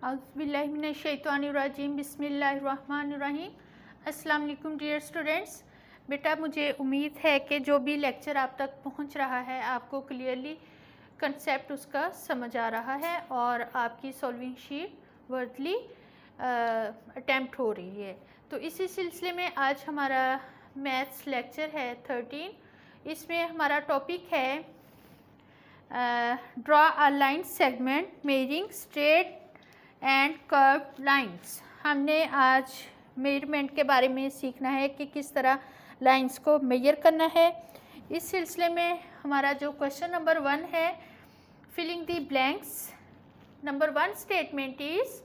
औज़ुबिल्लाहिमिनश्शैतानिर्रजीम बिस्मिल्लाहिर्रहमानिर्रहीम। अस्सलाम वालेकुम डियर स्टूडेंट्स। बेटा, मुझे उम्मीद है कि जो भी लेक्चर आप तक पहुंच रहा है आपको क्लियरली कंसेप्ट उसका समझ आ रहा है और आपकी सॉल्विंग शीट वर्थली अटेम्प्ट हो रही है। तो इसी सिलसिले में आज हमारा मैथ्स लेक्चर है 13। इसमें हमारा टॉपिक है draw a line segment measuring straight and curve lines. हमने आज मेजरमेंट के बारे में सीखना है कि किस तरह लाइंस को मेजर करना है। इस सिलसिले में हमारा जो क्वेश्चन नंबर 1 है, filling the blanks. Number 1 statement is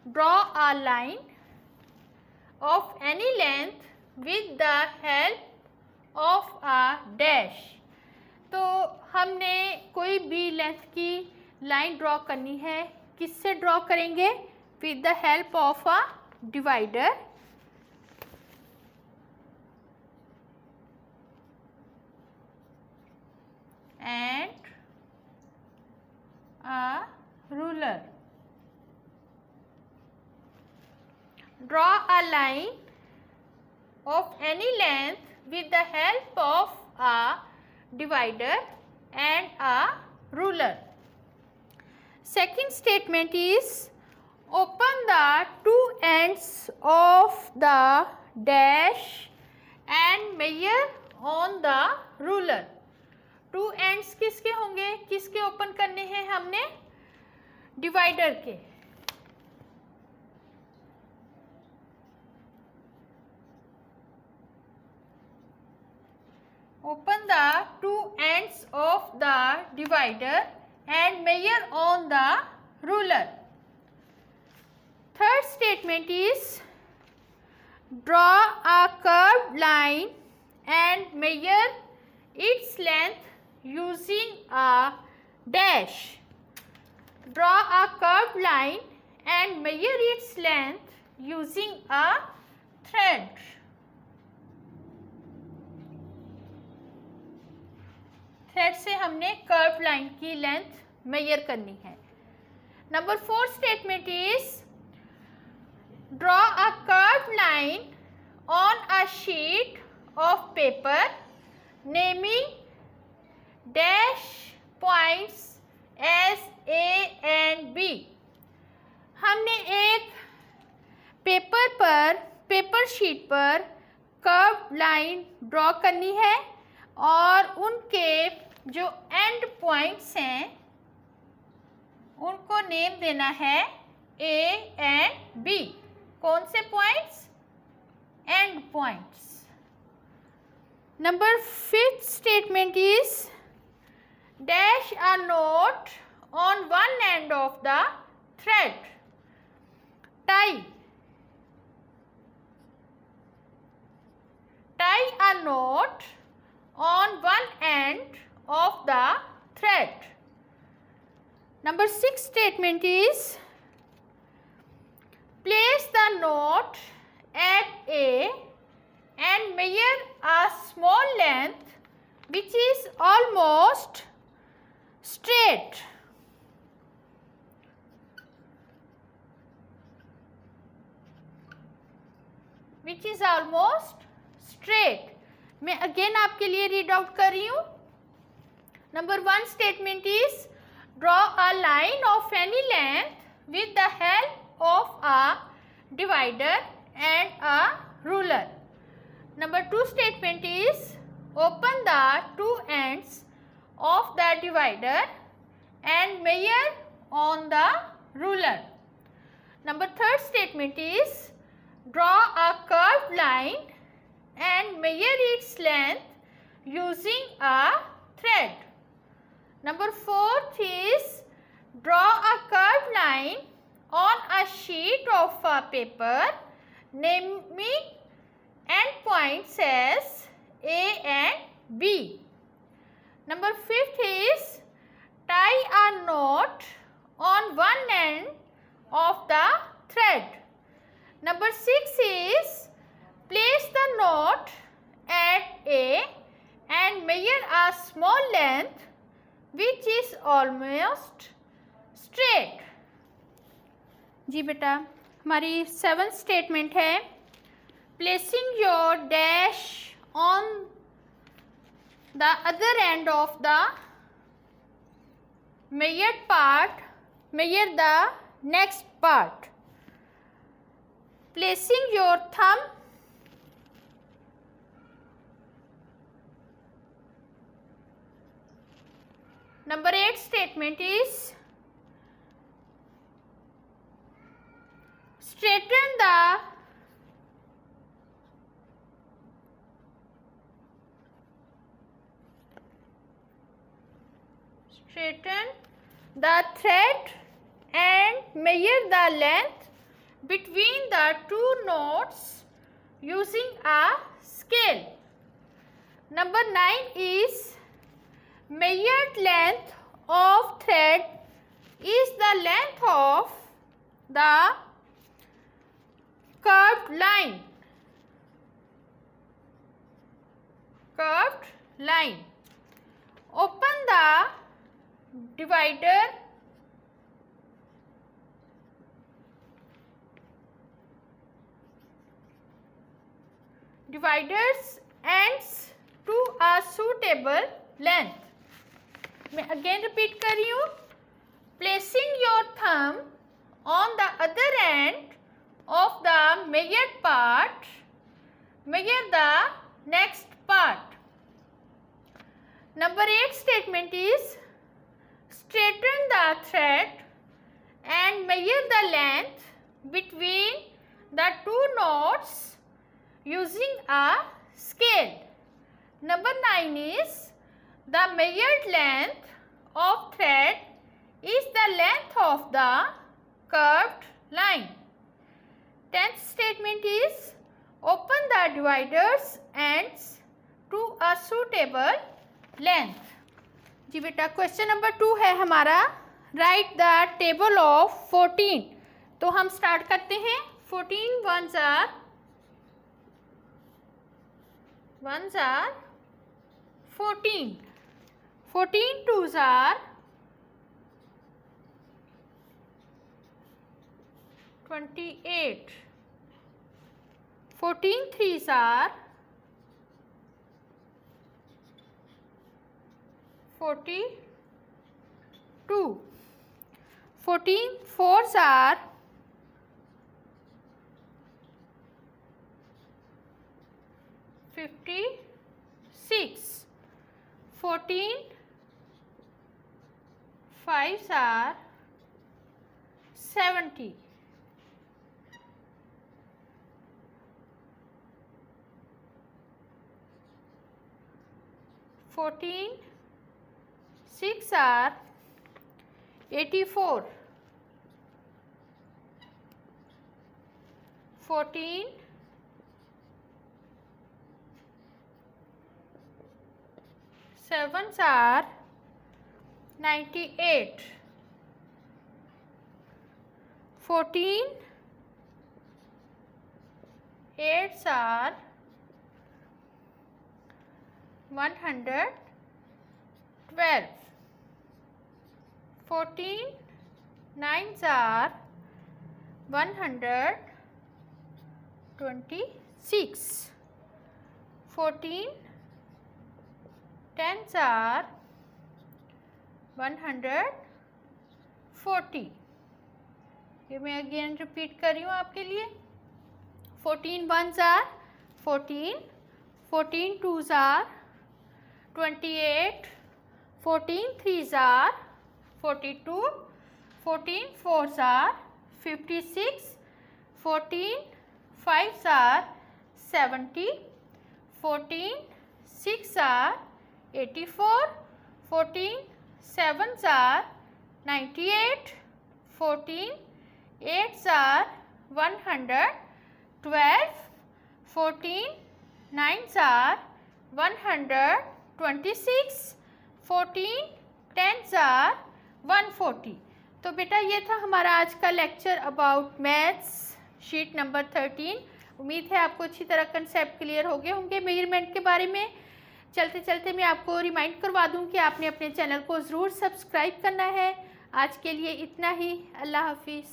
draw a line of any length with the help of a dash. तो हमने कोई भी लेंथ की लाइन ड्रॉ करनी है, किससे ड्रॉ करेंगे? With the help of a divider and a ruler. Draw a line of any length with the help of a divider and a ruler. Second statement is open the two ends of the dash and measure on the ruler. Two ends किसके होंगे? किसके open करने हैं हमने? Divider के। Open the two ends of the divider and measure on the ruler. Third statement is draw a curved line and measure its length using a dash. Draw a curved line and measure its length using a thread. Thread से हमने curve line की length measure करनी है। Number 4 statement is draw a curve line on a sheet of paper naming dash points as A and B. हमने एक paper sheet पर curve line draw करनी है और उनके जो एंड पॉइंट्स हैं उनको नेम देना है ए एंड बी। कौन से points? End points. Number 5 statement is dash a knot on one end of the thread. Tie a knot on one end of the thread. Number 6 statement is place the knot at A and measure a small length which is almost straight. Which is almost straight. मैं again आपके लिए read out कर रही हूँ। Number 1 statement is draw a line of any length with the help of a divider and a ruler. Number 2 statement is open the two ends of the divider and major on the ruler. Number 3 statement is draw a curve line and measure its length using a thread. Number 4 is draw a curved line on a sheet of paper naming endpoints as A and B. Number 5 is tie a knot on one end of the thread. Number 6 is place the knot at A and measure a small length which is almost straight. जी बेटा, हमारी 7th statement है, placing your dash on the other and of the measured part, measure the next part. Placing your thumb number 8 statement is straighten the thread and measure the length between the two knots using a scale. Number 9 is measured length of thread is the length of the curved line. Open the dividers ends to a suitable length. मैं again repeat कर रही हूँ, placing your thumb on the other end of the measured part, measure the next part. Number 8 statement is straighten the thread and measure the length between the two knots using a scale. Number 9 is the measured length of thread is the length of the curved line. 10th statement is open the dividers ends to a suitable length. जी बेटा, question number 2 है हमारा, right the table of 14. तो हम start करते हैं. 14 ones are 14, 14 twos are 28, 14 threes are 42, 14 fours are 56, 14 fives are 70, 14 6 are 84, 14 sevens are 98, 14 eights are 112, 14 nines are 126, 14 tens are 140. ये मैं again repeat कर रही हूँ आपके लिए. 14 ones are 14, 14 twos are 28, 14 threes are 42, 14 fours are 56, 14 fives are 70, 14 6 are 84, 14 sevens are 98, 14 eights are 112, 14 nines are 126, 14 tens are 140. तो बेटा ये था हमारा आज का lecture about maths sheet number 13. उम्मीद है आपको अच्छी तरह कंसेप्ट क्लियर हो गए होंगे मेजरमेंट के बारे में. चलते चलते मैं आपको रिमाइंड करवा दूं कि आपने अपने चैनल को ज़रूर सब्सक्राइब करना है. आज के लिए इतना ही. अल्लाह हाफिज़.